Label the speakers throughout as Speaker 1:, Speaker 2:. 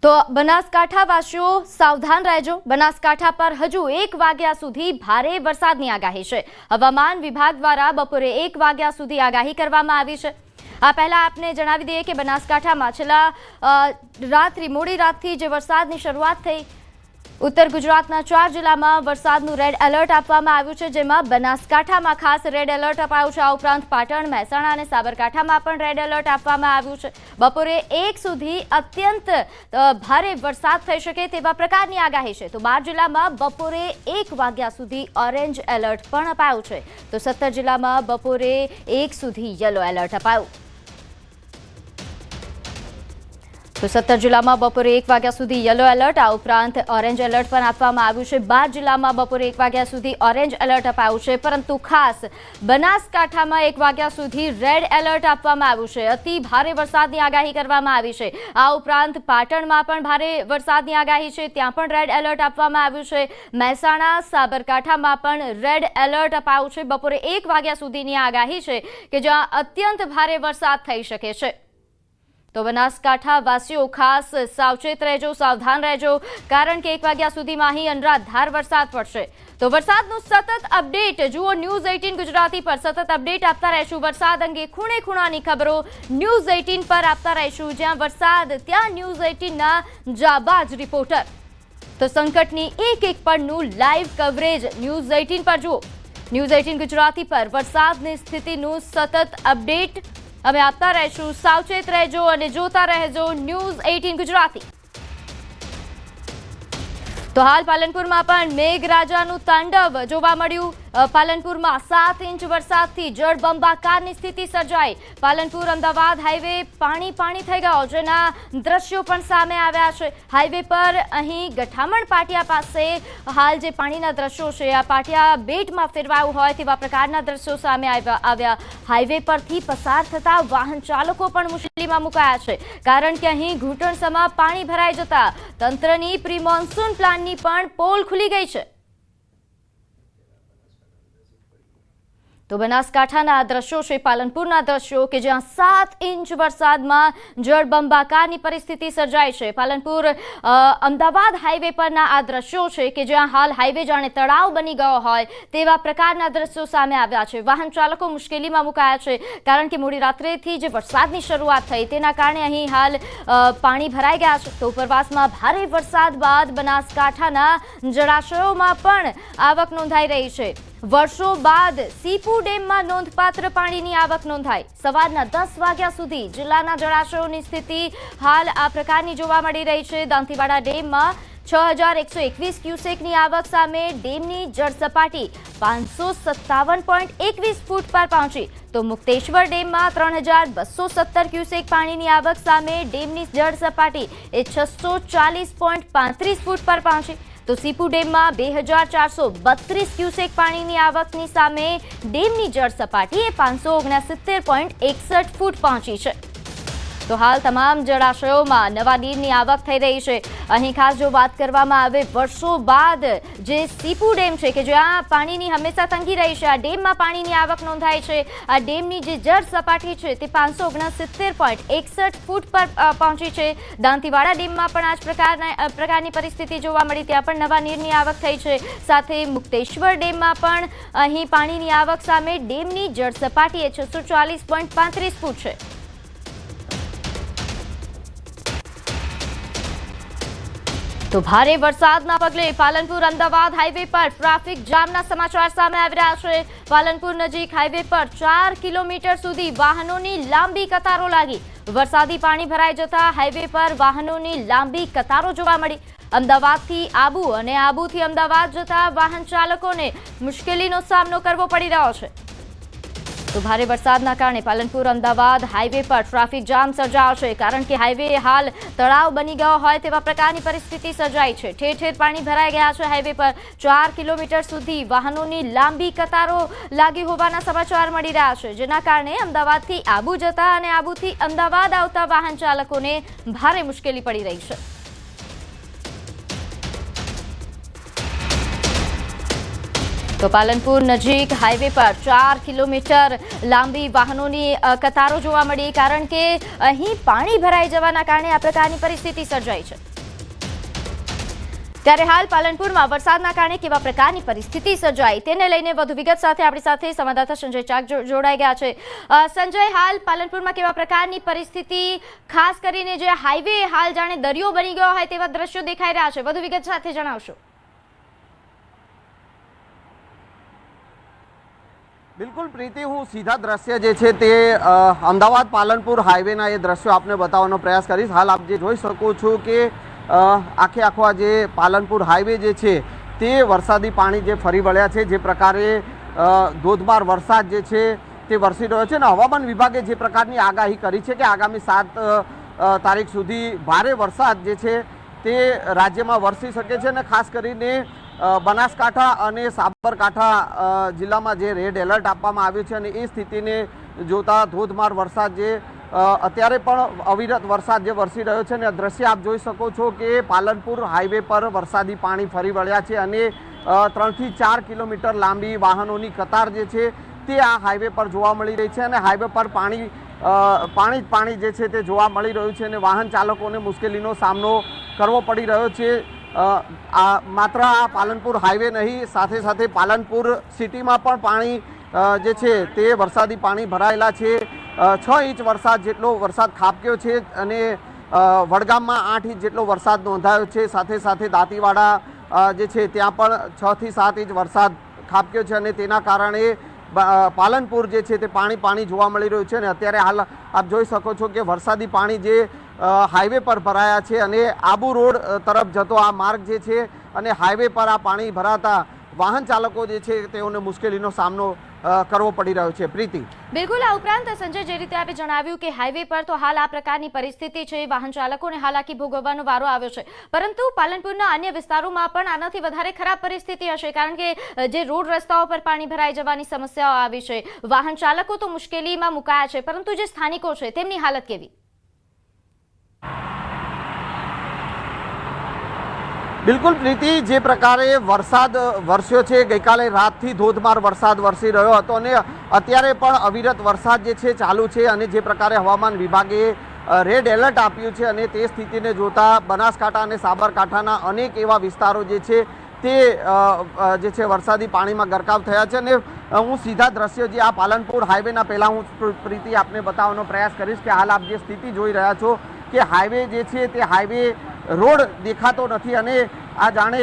Speaker 1: તો બનાસકાંઠાવાસીઓ સાવધાન રહેજો। બનાસકાંઠા પર હજુ 1 વાગ્યા સુધી ભારે વરસાદની આગાહી છે। હવામાન વિભાગ દ્વારા બપોરે 1 વાગ્યા સુધી આગાહી કરવામાં આવી છે। આ પહેલા આપને જણાવી દઈએ કે બનાસકાંઠામાં છેલ્લા મોડી રાતથી જે વરસાદની શરૂઆત થઈ, ઉત્તર ગુજરાતના 4 જિલ્લામાં વરસાદનું રેડ એલર્ટ આપવામાં આવ્યું છે, જેમાં બનાસકાંઠામાં ખાસ રેડ એલર્ટ અપાયું છે। આ ઉપરાંત પાટણ, મહેસાણા અને સાબરકાંઠામાં પણ રેડ એલર્ટ આપવામાં આવ્યું છે। બપોરે 1 સુધી અત્યંત ભારે વરસાદ થઈ શકે તેવા પ્રકારની આગાહી છે। તો 12 જિલ્લામાં બપોરે 1 વાગ્યા સુધી ઓરેન્જ એલર્ટ પણ અપાયું છે, તો 17 જિલ્લામાં બપોરે 1 સુધી યલો એલર્ટ અપાયું। તો 17 જિલ્લામાં બપોરે 1 વાગ્યા સુધી યલો એલર્ટ, આ ઉપરાંત ઓરેન્જ એલર્ટ પણ આપવામાં આવ્યું છે। 12 જિલ્લામાં બપોરે 1 વાગ્યા સુધી ઓરેન્જ એલર્ટ અપાયું છે, પરંતુ ખાસ બનાસકાંઠામાં 1 વાગ્યા સુધી રેડ એલર્ટ આપવામાં આવ્યું છે। અતિ ભારે વરસાદની આગાહી કરવામાં આવી છે। આ ઉપરાંત પાટણમાં પણ ભારે વરસાદની આગાહી છે, ત્યાં પણ રેડ એલર્ટ આપવામાં આવ્યું છે। મહેસાણા, સાબરકાંઠામાં પણ રેડ એલર્ટ અપાયું છે। બપોરે 1 વાગ્યા સુધીની આગાહી છે કે જ્યાં અત્યંત ભારે વરસાદ થઈ શકે છે। તો બનાસકાંઠા વાસીઓ ખાસ સાવચેત રહેજો, સાવધાન રહેજો, કારણ કે 1 વાગ્યા સુધીમાં અહીં અનરાધાર વરસાદ પડશે। તો વરસાદનું સતત અપડેટ જુઓ ન્યૂઝ 18 ગુજરાતી પર। સતત અપડેટ આપતા રહીશું વરસાદ અંગે, ખૂણે ખૂણાની ખબરો ન્યૂઝ 18 પર આપતા રહીશું। જ્યાં વરસાદ ત્યાં ન્યૂઝ 18ના જાબાજ રિપોર્ટર। તો સંકટની એક પળનું લાઈવ કવરેજ ન્યૂઝ 18 પર જુઓ। ન્યૂઝ 18 ગુજરાતી પર વરસાદની સ્થિતિનું સતત અપડેટ અમે આપતા રહીશું। સાવચેત રહેજો અને જોતા રહેજો ન્યૂઝ 18 ગુજરાતી। તો હાલ પાલનપુરમાં પણ મેઘરાજાનું તાંડવ જોવા મળ્યું। પાલનપુરમાં 7 ઇંચ વરસાદથી જળબંબાકારની સ્થિતિ સર્જાઈ। પાલનપુર અમદાવાદ હાઈવે પાણી થઈ ગયો, જેના દ્રશ્યો પણ સામે આવ્યા છે। હાઈવે પર અહીં ગઠામણ પાટિયા પાસે હાલ જે પાણીના દ્રશ્યો છે, આ પાટિયા બેટમાં ફેરવાયું હોય તેવા પ્રકારના દ્રશ્યો સામે આવ્યા। હાઈવે પરથી પસાર થતા વાહન ચાલકો પણ મુશ્કેલીમાં મુકાયા છે, કારણ કે અહીં ઘૂંટણસમાં પાણી ભરાઈ જતા તંત્રની પ્રી મોન્સૂન પ્લાનની પણ પોલ ખુલી ગઈ છે। તો બનાસકાંઠાના આ દ્રશ્યો છે, પાલનપુરના દ્રશ્યો કે જ્યાં 7 ઇંચ વરસાદમાં જળબંબાકારની પરિસ્થિતિ સર્જાઈ છે। પાલનપુર અમદાવાદ હાઈવે પરના આ દ્રશ્યો છે કે જ્યાં હાલ હાઈવે જાણે તળાવ બની ગયો હોય તેવા પ્રકારના દ્રશ્યો સામે આવ્યા છે। વાહન ચાલકો મુશ્કેલીમાં મુકાયા છે, કારણ કે મોડી રાત્રેથી જે વરસાદની શરૂઆત થઈ તેના કારણે અહીં હાલ પાણી ભરાઈ ગયા છે। તો ઉપરવાસમાં ભારે વરસાદ બાદ બનાસકાંઠાના જળાશયોમાં પણ આવક નોંધાઈ રહી છે। વર્ષો બાદ સીપુ ડેમમાં નોંધપાત્ર પાણીની આવક નોંધાઈ। સવારના 10 વાગ્યા સુધી જિલ્લાના જળાશયોની સ્થિતિ હાલ આ પ્રકારની જોવા મળી રહી છે। દાંતીવાડા ડેમમાં 6121 ક્યુસેકની આવક સામે ડેમની જળ સપાટી 557.21 ફૂટ પર પહોંચી। તો મુક્તેશ્વર ડેમમાં 3217 ક્યુસેક પાણીની આવક સામે ડેમની જળ સપાટી 640.35 ફૂટ પર પહોંચી। તો સીપુ ડેમમાં 2432 ક્યુસેક પાણીની આવકની સામે ડેમની જળ સપાટી 569.61 ફૂટ પહોંચી છે। તો હાલ તમામ જળાશયોમાં નવા નીરની આવક થઈ રહી છે। અહીં ખાસ જો વાત કરવામાં આવે, વર્ષો બાદ જે સીપુ ડેમ છે કે જ્યાં પાણીની હંમેશા તંગી રહી છે, આ ડેમમાં પાણીની આવક નોંધાઈ છે। આ ડેમની જે જળ સપાટી છે તે 569.61 ફૂટ પર પહોંચી છે। દાંતીવાડા ડેમમાં પણ આ જ પ્રકારની પરિસ્થિતિ જોવા મળી, ત્યાં પણ નવા નીરની આવક થઈ છે। સાથે મુક્તેશ્વર ડેમમાં પણ અહીં પાણીની આવક સામે ડેમની જળ સપાટી 640.35 ફૂટ છે। તો ભારે વરસાદના પગલે પાલનપુર અમદાવાદ હાઈવે પર ટ્રાફિક જામના સમાચાર સામે આવી રહ્યા છે। પાલનપુર નજીક હાઈવે પર 4 કિલોમીટર સુધી વાહનોની લાંબી કતારો લાગી। વરસાદી પાણી ભરાઈ જતા હાઈવે પર વાહનોની લાંબી કતારો જોવા મળી। અમદાવાદથી આબુ અને આબુથી અમદાવાદ જતા વાહન ચાલકોને મુશ્કેલીનો સામનો કરવો પડી રહ્યો છે। તો ભારે વરસાદના કારણે પાલનપુર અમદાવાદ હાઈવે પર ટ્રાફિક જામ સર્જાયો છે, કારણ કે હાઈવે હાલ તળાવ બની ગયો હોય તેવા પ્રકારની પરિસ્થિતિ સર્જાઈ છે। ઠેર ઠેર પાણી ભરાઈ ગયા છે। હાઈવે પર 4 કિલોમીટર સુધી વાહનોની લાંબી કતારો લાગી હોવાના સમાચાર મળી રહ્યા છે, જેના કારણે અમદાવાદથી આબુ જતા અને આબુથી અમદાવાદ આવતા વાહન ચાલકોને ભારે મુશ્કેલી પડી રહી છે। તો પાલનપુર નજીક હાઈવે પર 4 કિલોમીટર લાંબી વાહનોની કતારો જોવા મળી, કારણ કે અહીં પાણી ભરાઈ જવાના કારણે આ પ્રકારની પરિસ્થિતિ સર્જાઈ છે। ત્યારે હાલ પાલનપુરમાં વરસાદના કારણે કેવા પ્રકારની પરિસ્થિતિ સર્જાઈ તેને લઈને વધુ વિગત સાથે આપણી સાથે સંવાદદાતા સંજય ચાક જોડાઈ ગયા છે। સંજય, હાલ પાલનપુરમાં કેવા પ્રકારની પરિસ્થિતિ, ખાસ કરીને જે હાઈવે હાલ જાણે દરિયો બની ગયો હોય તેવા દ્રશ્યો દેખાઈ રહ્યા છે, વધુ વિગત સાથે જણાવશો।
Speaker 2: बिल्कुल प्रीति, हूँ सीधा दृश्य जे छे ते अमदावाद पालनपुर हाईवे ना ये दृश्यों आपने बतावવાનો प्रयास करीश। हाल आप जे જોઈ શકો છો કે આખે આખો આ જે પાલનપુર હાઈવે જે છે તે વરસાદી પાણી જે ફરી વળ્યા છે, જે પ્રકારે ધોધમાર વરસાદ જે છે તે વરસી રહ્યો છે અને હવામાન વિભાગે જે પ્રકારની આગાહી કરી છે કે આગામી 7 તારીખ સુધી ભારે વરસાદ જે છે તે રાજ્યમાં વરસી શકે છે અને ખાસ કરીને બનાસકાંઠા અને સાબરકાંઠા જિલ્લામાં જે રેડ એલર્ટ આપવામાં આવ્યું છે અને એ સ્થિતિને જોતા ધોધમાર વરસાદ જે અત્યારે પણ અવિરત વરસાદ જે વરસી રહ્યો છે અને દ્રશ્ય આપ જોઈ શકો છો કે પાલનપુર હાઈવે પર વરસાદી પાણી ફરી વળ્યા છે અને 3 થી 4 કિલોમીટર લાંબી વાહનોની કતાર જે છે તે આ હાઈવે પર જોવા મળી રહી છે અને હાઈવે પર પાણી જે છે તે જોવા મળી રહ્યું છે અને વાહન ચાલકોને મુશ્કેલીનો સામનો કરવો પડી રહ્યો છે। માત્ર આ પાલનપુર હાઈવે નહીં, સાથે સાથે પાલનપુર સિટીમાં પણ પાણી જે છે તે વરસાદી પાણી ભરાયેલા છે। 6 ઇંચ વરસાદ જેટલો વરસાદ ખાબક્યો છે અને વડગામમાં 8 ઇંચ જેટલો વરસાદ નોંધાયો છે। સાથે સાથે દાંતીવાડા જે છે ત્યાં પણ 6 થી 7 ઇંચ વરસાદ ખાબક્યો છે અને તેના કારણે પાલનપુર જે છે તે પાણી જોવા મળી રહ્યું છે અને અત્યારે હાલ આપ જોઈ શકો છો કે વરસાદી પાણી જે હાઈવે પર ભરાયા છે અને આબુ રોડ તરફ જતો આ માર્ગ જે છે અને હાઈવે પર આ પાણી ભરાતા વાહન ચાલકો જે છે તેઓને મુશ્કેલીનો સામનો કરવો પડી રહ્યો છે। પ્રીતિ,
Speaker 1: બિલકુલ। આ ઉપરાંત સંજય, જે રીતે આપે જણાવ્યું કે હાઈવે પર તો હાલ આ પ્રકારની પરિસ્થિતિ છે, વાહન ચાલકોને હાલાકી ભોગવવાનો વારો આવ્યો છે, પરંતુ પાલનપુરના અન્ય વિસ્તારોમાં પણ આનાથી વધારે ખરાબ પરિસ્થિતિ હશે, કારણ કે જે રોડ રસ્તાઓ પર પાણી ભરાઈ જવાની સમસ્યાઓ આવી છે, વાહન ચાલકો તો મુશ્કેલીમાં મુકાયા છે, પરંતુ જે સ્થાનિકો છે તેમની હાલત કેવી?
Speaker 2: બિલકુલ પ્રીતિ, જે પ્રકારે વરસાદ વરસ્યો છે, ગઈકાલે રાતથી ધોધમાર વરસાદ વરસી રહ્યો હતો અને અત્યારે પણ અવિરત વરસાદ જે છે ચાલુ છે અને જે પ્રકારે હવામાન વિભાગે રેડ એલર્ટ આપ્યું છે અને તે સ્થિતિને જોતા બનાસકાંઠા અને સાબરકાંઠાના અનેક એવા વિસ્તારો જે છે તે જે છે વરસાદી પાણીમાં ગરકાવ થયા છે અને હું સીધા દ્રશ્યો જે આ પાલનપુર હાઈવેના પહેલાં હું પ્રીતિ આપને બતાવવાનો પ્રયાસ કરીશ કે હાલ આપ જે સ્થિતિ જોઈ રહ્યા છો કે હાઈવે જે છે તે હાઈવે રોડ દેખાતો નથી અને આ જાણે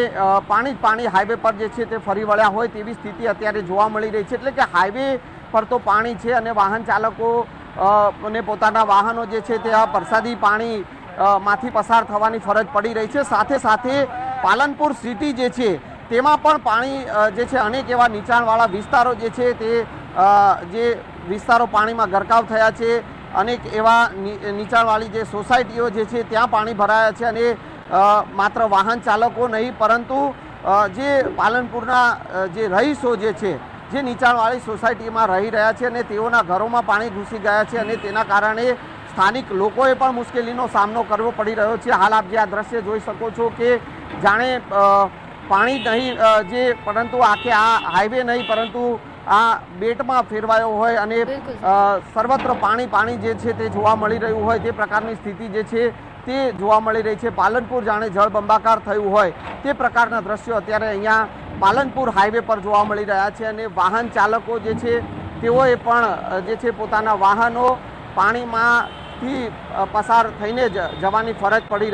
Speaker 2: પાણી હાઈવે પર જે છે તે ફરી વળ્યા હોય તેવી સ્થિતિ અત્યારે જોવા મળી રહી છે। એટલે કે હાઈવે પર તો પાણી છે અને વાહન ચાલકો અને પોતાના વાહનો જે છે તે આ વરસાદી પાણી માંથી પસાર થવાની ફરજ પડી રહી છે। સાથે સાથે પાલનપુર સિટી જે છે તેમાં પણ પાણી જે છે અનેક એવા નીચાણવાળા વિસ્તારો જે છે તે જે વિસ્તારો પાણીમાં ગરકાવ થયા છે, અનેક એવા નીચાણવાળી જે સોસાયટીઓ જે છે ત્યાં પાણી ભરાયા છે અને માત્ર વાહન ચાલકો નહીં પરંતુ જે પાલનપુરના જે રહીશો જે છે જે નીચાણવાળી સોસાયટીમાં રહી રહ્યા છે અને તેઓના ઘરોમાં પાણી ઘૂસી ગયા છે અને તેના કારણે સ્થાનિક લોકોએ પણ મુશ્કેલીનો સામનો કરવો પડી રહ્યો છે। હાલ આપ જે આ દ્રશ્ય જોઈ શકો છો કે જાણે પાણી નહીં જે પરંતુ આખે આ હાઈવે નહીં પરંતુ આ બેટમાં ફેરવાયો હોય અને સર્વત્ર પાણી જે છે તે જોવા મળી રહ્યું હોય તે પ્રકારની સ્થિતિ જે છે તે જોવા મળી રહી છે। પાલનપુર જાણે જળબંબાકાર થયું હોય તે પ્રકારના દ્રશ્યો અત્યારે અહીંયા પાલનપુર હાઈવે પર જોવા મળી રહ્યા છે અને વાહન ચાલકો જે છે તેઓએ પણ જે છે પોતાના વાહનો પાણીમાંથી પસાર થઈને જ જવાની ફરજ પડી